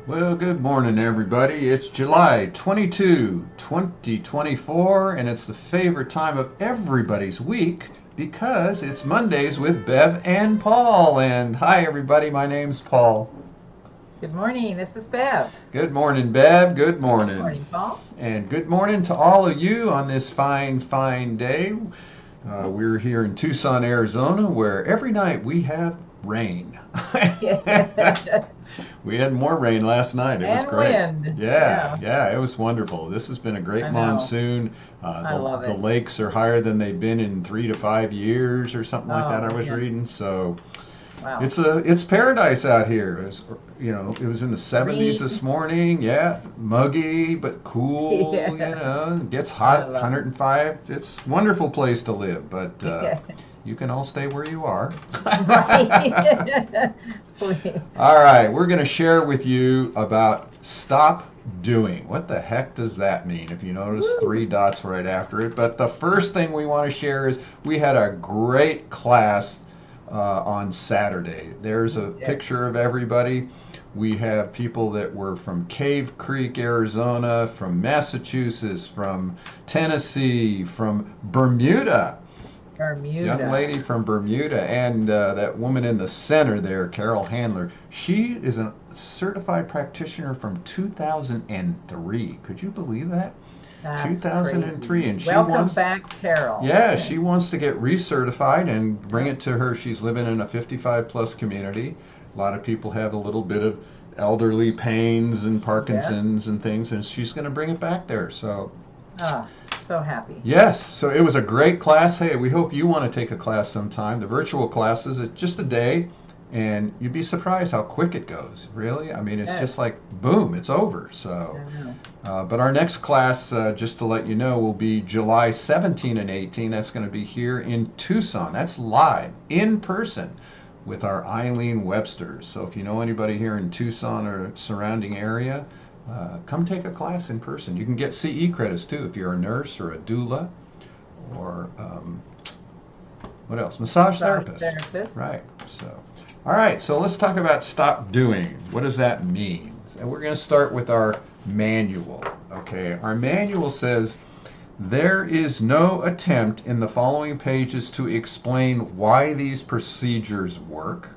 Well, good morning, everybody. It's July 22, 2024, and it's the favorite time of everybody's week because it's Mondays with Bev and Paul. And hi, everybody. My name's Paul. Good morning. This is Bev. Good morning, Bev. Good Good morning. morning, Paul. And good morning to all of you on this fine, fine day. We're here in Tucson, Arizona, where every night we have rain. We had more rain last night. It was And great. wind. Yeah, Yeah, yeah, it was wonderful. This has been a great I know. monsoon. I love The it. lakes are higher than they've been in 3 to 5 years or something like Oh, that. I was man. reading. So Wow. it's paradise out here. It was in the 70s this Green. morning. Yeah, muggy but cool. Yeah, It gets I hot, love it. 105. It's a wonderful place to live, but Yeah. you can all stay where you are. Right. Please. All right, we're going to share with you about stop doing. What the heck does that mean? If you notice Woo. three dots right after it. But the first thing we want to share is we had a great class on Saturday. There's a Yeah. picture of everybody. We have people that were from Cave Creek, Arizona, from Massachusetts, from Tennessee, from Bermuda. Young Bermuda. lady from Bermuda, and that woman in the center there, Carol Handler. She is a certified practitioner from 2003. Could you believe that? That's crazy. 2003, and she Welcome wants, back, Carol. yeah, she wants to get recertified and bring it to her. She's living in a 55 plus community. A lot of people have a little bit of elderly pains and Yeah. Parkinson's and things, and she's going to bring it back there. So Ah, so happy. yes, so it was a great class. Hey, we hope you want to take a class sometime. The virtual classes, it's just a day, and you'd be surprised how quick it goes. Really? I mean, it's Yes, just like boom, it's over. So, I know. but our next class, just to let you know, will be July 17 and 18. That's going to be here in Tucson. That's live, in person, with our Eileen Websters. So if you know anybody here in Tucson or surrounding area, come take a class in person. You can get CE credits too if you're a nurse or a doula or what else? Massage Massage therapist. therapist. Right. So, all right. So let's talk about stop doing. What does that mean? And we're going to start with our manual. Okay. Our manual says there is no attempt in the following pages to explain why these procedures work.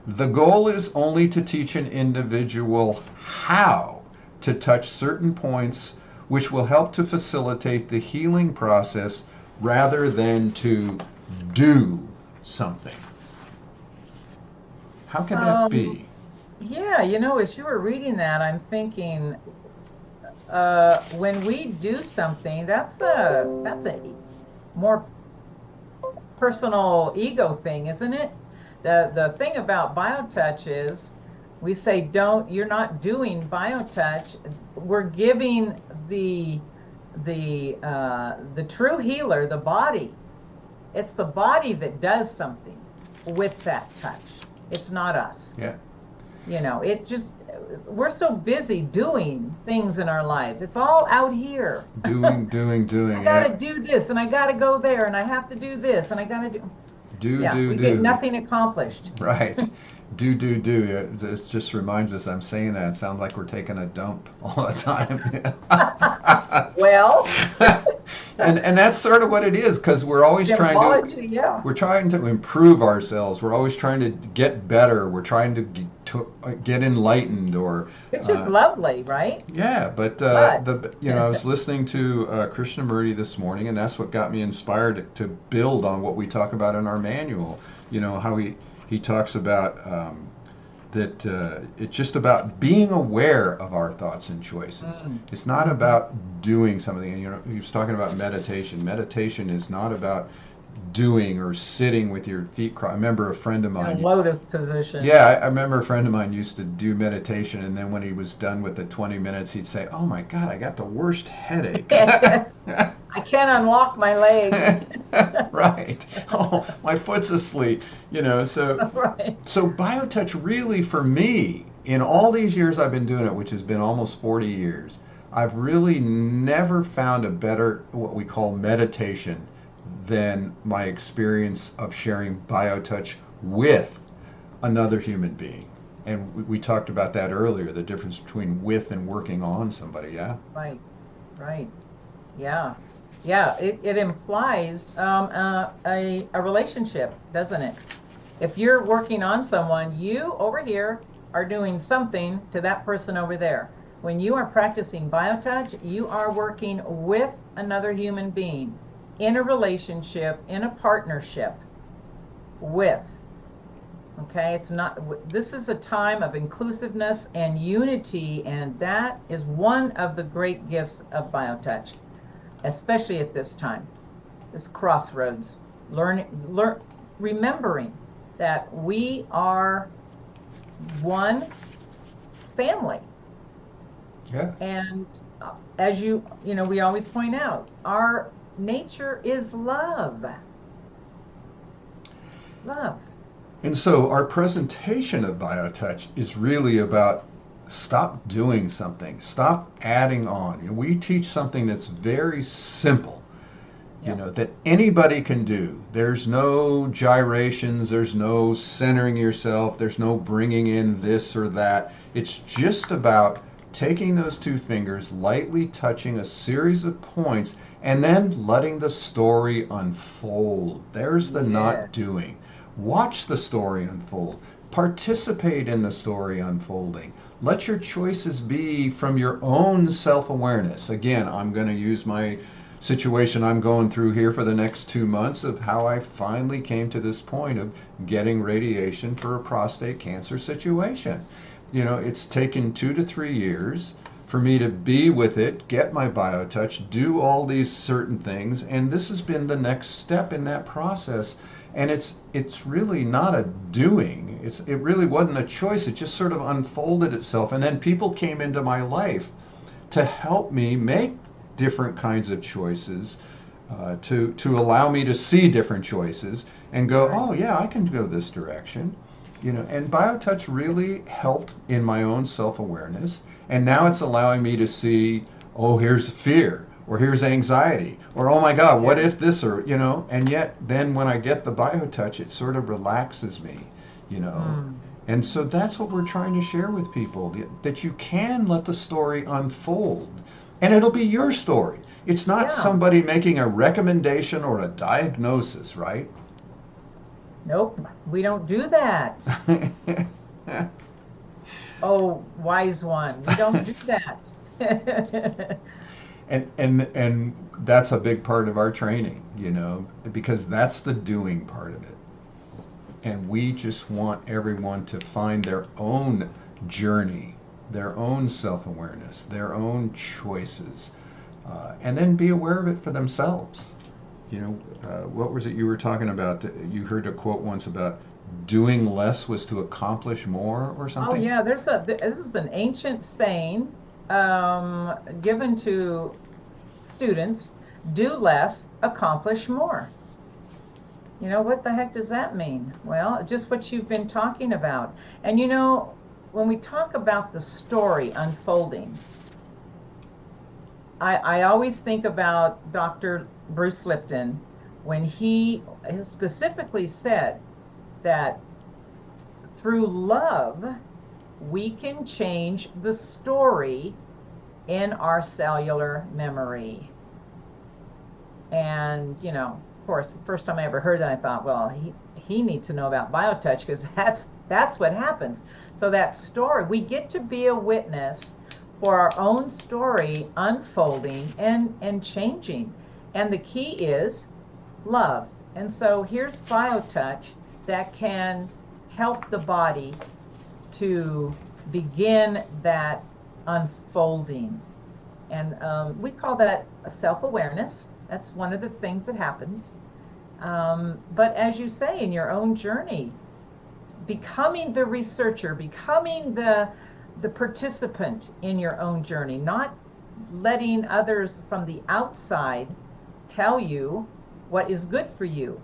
The goal is only to teach an individual how to touch certain points which will help to facilitate the healing process rather than to do something. How can that Um, be? yeah, as you were reading that, I'm thinking, when we do something, that's a more personal ego thing, isn't it? The thing about BioTouch is we say don't you're not doing BioTouch. We're giving the true healer, the body. It's the body that does something with that touch. It's not us. Yeah. It just we're so busy doing things in our life. It's all out here. Doing, doing, I doing. got Yeah. to do this and I got to go there and I have to do this and I got to do. Do, Yeah, do, we get do. nothing accomplished. Right. Do, do, do. It just reminds us, I'm saying that. It sounds like we're taking a dump all the time. Well, And that's sort of what it is because symbology, yeah. we're trying to improve ourselves. We're always trying to get better. We're trying to get enlightened or Which is lovely, right? yeah. But But I was listening to Krishnamurti this morning, and that's what got me inspired to build on what we talk about in our manual. How he talks about that it's just about being aware of our thoughts and choices. It's not hmm about doing something. And he was talking about meditation. Meditation is not about doing or sitting with your feet crossed. I remember a friend of in a mine. lotus position. Yeah, I remember a friend of mine used to do meditation, and then when he was done with the 20 minutes, he'd say, "Oh my God, I got the worst headache." I can't unlock my legs. Right. Oh, my foot's asleep. So Right. so BioTouch really for me, in all these years I've been doing it, which has been almost 40 years, I've really never found a better what we call meditation than my experience of sharing BioTouch with another human being. And we talked about that earlier, the difference between with and working on somebody, yeah? Right, right. Yeah. Yeah, it implies a relationship, doesn't it? If you're working on someone, you over here are doing something to that person over there. When you are practicing biotouch, you are working with another human being in a relationship, in a partnership with. Okay, it's not, this is a time of inclusiveness and unity, and that is one of the great gifts of biotouch, especially at this time, this crossroads. Remembering that we are one family. Yes. And as we always point out, our nature is love. Love. And so our presentation of BioTouch is really about stop doing something, stop adding on. We teach something that's very simple, Yep. that anybody can do. There's no gyrations, there's no centering yourself, there's no bringing in this or that. It's just about taking those two fingers, lightly touching a series of points, and then letting the story unfold. There's the Yeah. not doing. Watch the story unfold. Participate in the story unfolding. Let your choices be from your own self awareness. Again, I'm going to use my situation I'm going through here for the next 2 months of how I finally came to this point of getting radiation for a prostate cancer situation. It's taken 2 to 3 years for me to be with it, get my biotouch, do all these certain things, and this has been the next step in that process. And it's really not a doing. It really wasn't a choice. It just sort of unfolded itself, and then people came into my life to help me make different kinds of choices, to allow me to see different choices and go, Right. oh yeah, I can go this direction. And BioTouch really helped in my own self-awareness, and now it's allowing me to see, oh, here's fear, or here's anxiety, or oh my God, what Yeah. if this, or and yet then when I get the BioTouch, it sort of relaxes me, you know. Mm. And so that's what we're trying to share with people, that you can let the story unfold, and it'll be your story. It's not Yeah. somebody making a recommendation or a diagnosis, right? Nope. We don't do that. Oh, wise one. We don't do that. and that's a big part of our training, because that's the doing part of it. And we just want everyone to find their own journey, their own self-awareness, their own choices, and then be aware of it for themselves. What was it you were talking about? You heard a quote once about doing less was to accomplish more or Oh something? yeah, this is an ancient saying given to students: do less, accomplish more. What the heck does that mean? Well, just what you've been talking about. And when we talk about the story unfolding, I always think about Dr. Bruce Lipton when he specifically said that through love, we can change the story in our cellular memory. And, of course, the first time I ever heard that, I thought, well, he needs to know about biotouch, because that's what happens. So that story, we get to be a witness for our own story unfolding and changing. And the key is love. And so here's biotouch that can help the body to begin that unfolding. And we call that self-awareness. That's one of the things that happens. But as you say, in your own journey, becoming the researcher, becoming the participant in your own journey, not letting others from the outside tell you what is good for you.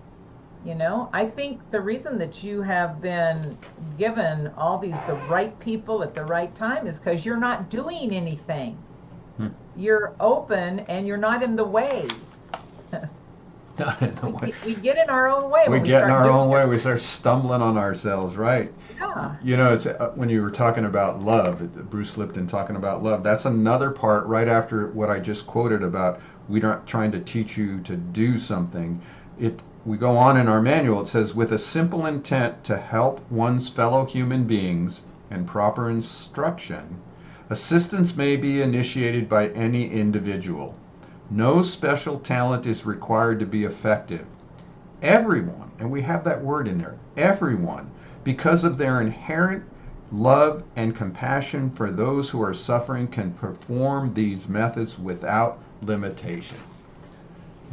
I think the reason that you have been given all the right people at the right time is because you're not doing anything. Hmm. You're open and you're not in the way. Not in the way. We get in our own way We when we get in start our own doing way. it. We start stumbling on ourselves, right? Yeah. You know, it's when you were talking about love, Bruce Lipton talking about love. That's another part right after what I just quoted about we're not trying to teach you to do something. It we go on in our manual. It says with a simple intent to help one's fellow human beings and proper instruction, assistance may be initiated by any individual. No special talent is required to be effective. Everyone, and we have that word in there, everyone, because of their inherent love and compassion for those who are suffering, can perform these methods without limitation.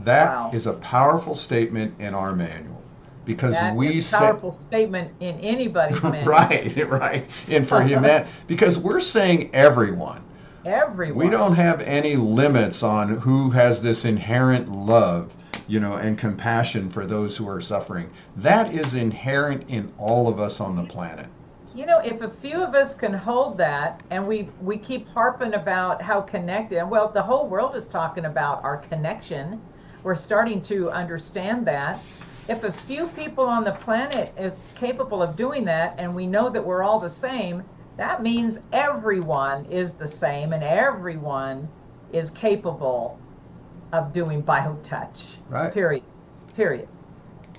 That Wow. is a powerful statement in our manual because That is we a say, powerful statement in anybody's manual. right, right, and for humanity, because we're saying everyone. We Everyone. don't have any limits on who has this inherent love, and compassion for those who are suffering. That is inherent in all of us on the planet. If a few of us can hold that, and we keep harping about how connected, and well, the whole world is talking about our connection. We're starting to understand that. If a few people on the planet is capable of doing that, and we know that we're all the same, that means everyone is the same, and everyone is capable of doing biotouch. Right. Period. Period.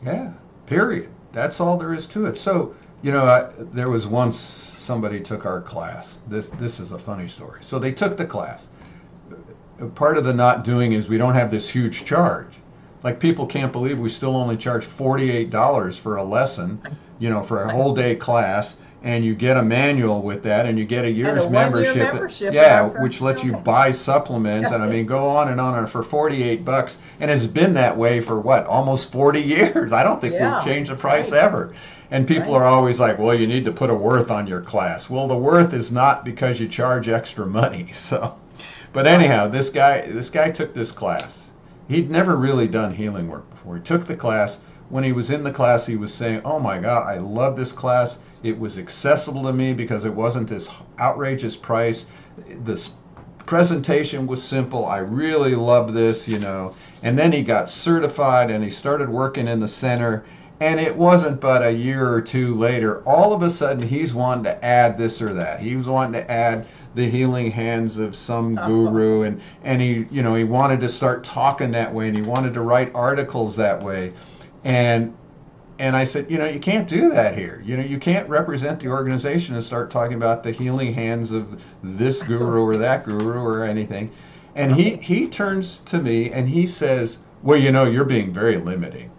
Yeah, period. That's all there is to it. So, there was once somebody took our class. This is a funny story. So they took the class. Part of the not doing is we don't have this huge charge. Like people can't believe we still only charge $48 for a lesson, for a whole day class, and you get a manual with that, and you get a And year's a 1 year membership. membership in Yeah, our which first lets you building. buy supplements, and I mean, go on and on for $48, and it's been that way for what, almost 40 years. I don't think we've Yeah, changed the price right, ever. And people right. are always like, well, you need to put a worth on your class. Well, the worth is not because you charge extra money. So, but Right. anyhow, this guy took this class. He'd never really done healing work before. He took the class. When he was in the class, he was saying, "Oh my God, I love this class. It was accessible to me because it wasn't this outrageous price. This presentation was simple. I really loved this." And then he got certified and he started working in the center. And it wasn't but a year or two later, all of a sudden he's wanting to add this or that. He was wanting to add the healing hands of some guru, and he wanted to start talking that way, and he wanted to write articles that way. And I said, you can't do that here. You can't represent the organization and start talking about the healing hands of this guru or that guru or anything. And he turns to me and he says, well, you're being very limiting.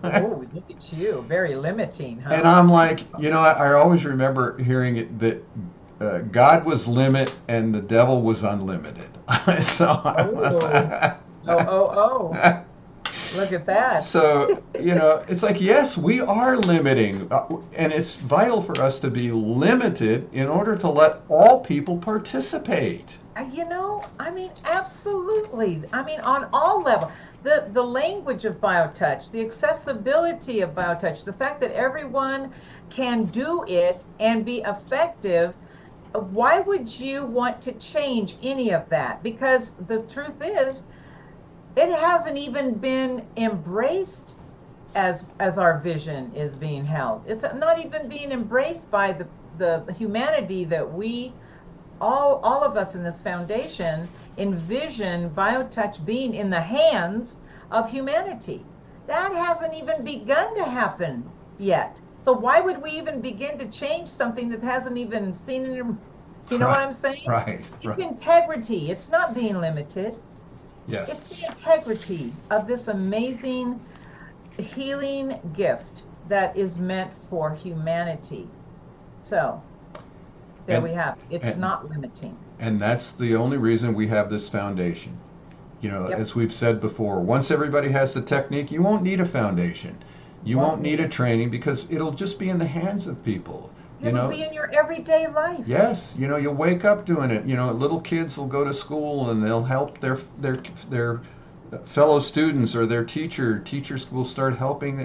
Oh, look at you. Very limiting, And huh? I'm like, I always remember hearing it that God was limit and the devil was unlimited. So Oh, oh. Look at that. so it's like, yes, we are limiting, and it's vital for us to be limited in order to let all people participate. I mean, absolutely. I mean, on all levels. The language of biotouch, the accessibility of biotouch, the fact that everyone can do it and be effective. Why would you want to change any of that? Because the truth is, it hasn't even been embraced as our vision is being held. It's not even being embraced by the humanity that we all of us in this foundation envision biotouch being in the hands of humanity. That hasn't even begun to happen yet. So why would we even begin to change something that hasn't even seen it? You know what I'm saying? Right, It's right. integrity. It's not being limited. It's Yes. the integrity of this amazing healing gift that is meant for humanity. So there And we have it. It's and not limiting. and that's the only reason we have this foundation. Yep. As we've said before, once everybody has the technique, you won't need a foundation. You Won't won't need need a it. training because it'll just be in the hands of people. You It'll know, be in your everyday life. yes, you'll wake up doing it. Little kids will go to school and they'll help their fellow students or their teacher. Teachers will start helping.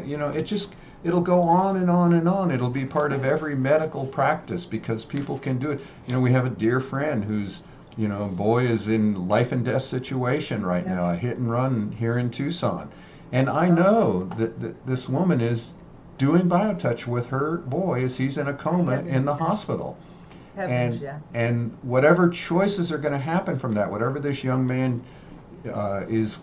It'll go on and on and on. It'll be part of every medical practice because people can do it. We have a dear friend who's boy is in life and death situation right now, a hit and run here in Tucson. And I know that this woman is doing BioTouch with her boy as he's in a coma in the hospital. Heavens, And yeah. and whatever choices are going to happen from that, whatever this young man is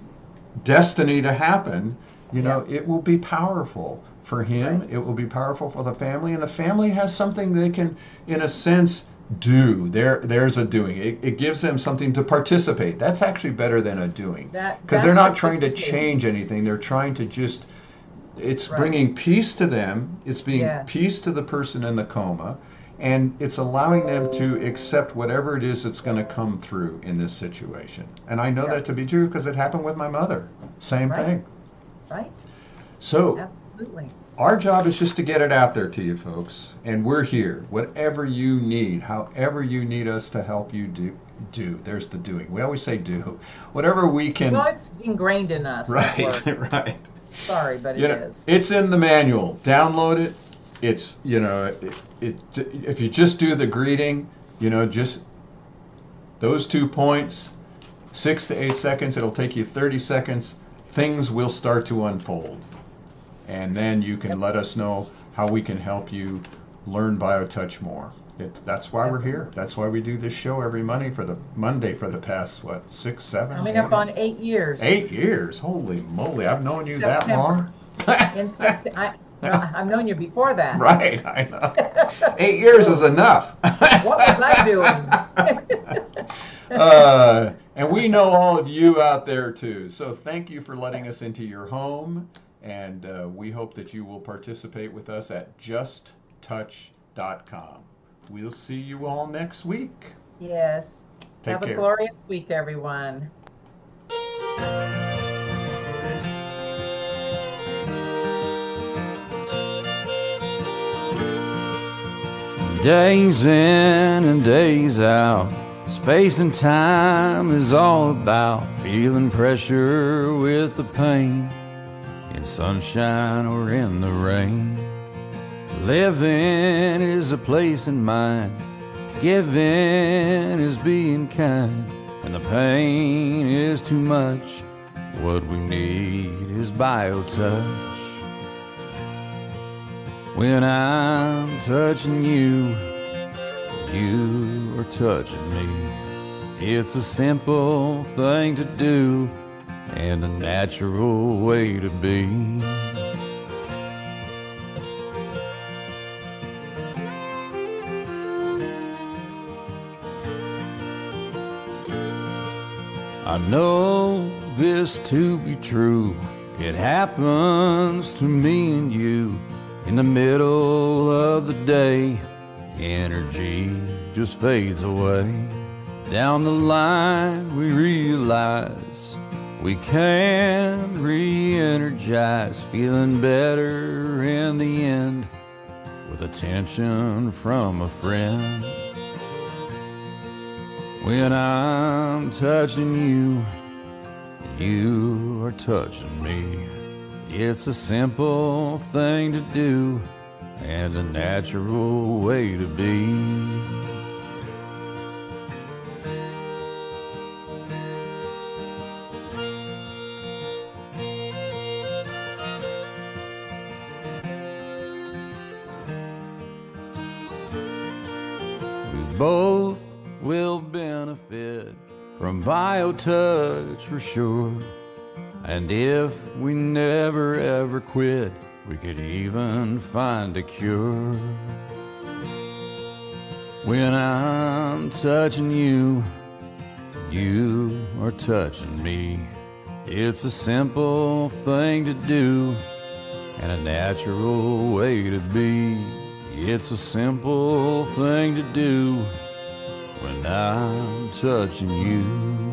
destiny to happen, it will be powerful for him. Right. It will be powerful for the family, and the family has something they can, in a sense, do. There's a doing. It gives them something to participate. That's actually better than a doing, because they're That's not trying to participate. change anything. They're trying to just. It's Right. bringing peace to them. It's being Yeah. peace to the person in the coma, and it's allowing them to accept whatever it is that's going to come through in this situation. And I know Yeah. that to be true because it happened with my mother. Same Right. thing. Right. So Absolutely. our job is just to get it out there to you folks, and we're here. Whatever you need, however you need us to help you do. There's the doing. We always say do. Whatever we can. Well, it's ingrained in us. that Right, word. right. Sorry, but it is. It's in the manual. Download it. It's if you just do the greeting, just those 2 points, 6 to 8 seconds. It'll take you 30 seconds. Things will start to unfold, and then you can let us know how we can help you learn BioTouch more. That's why we're here. That's why we do this show every Monday for the past 6, 7, Coming up on 8 years. 8 years. Holy moly! I've known you that September. long. I've known you before that. Right, I know. 8 years is enough. What was I doing? And we know all of you out there too. So thank you for letting us into your home, and we hope that you will participate with us at justtouch.com. We'll see you all next week. Yes. Take Have care. a glorious week, everyone. Days in and days out, space and time is all about feeling pressure with the pain, in sunshine or in the rain. Living is a place in mind, giving is being kind, and the pain is too much. What we need is BioTouch. When I'm touching you, you are touching me. It's a simple thing to do and a natural way to be. I know this to be true. It happens to me and you. In the middle of the day, energy just fades away. Down the line we realize we can re-energize, feeling better in the end with attention from a friend. When I'm touching you, you are touching me. It's a simple thing to do and a natural way to be. We both will benefit from BioTouch for sure. And if we never ever quit, we could even find a cure. When I'm touching you, you are touching me. It's a simple thing to do and a natural way to be. It's a simple thing to do when I'm touching you.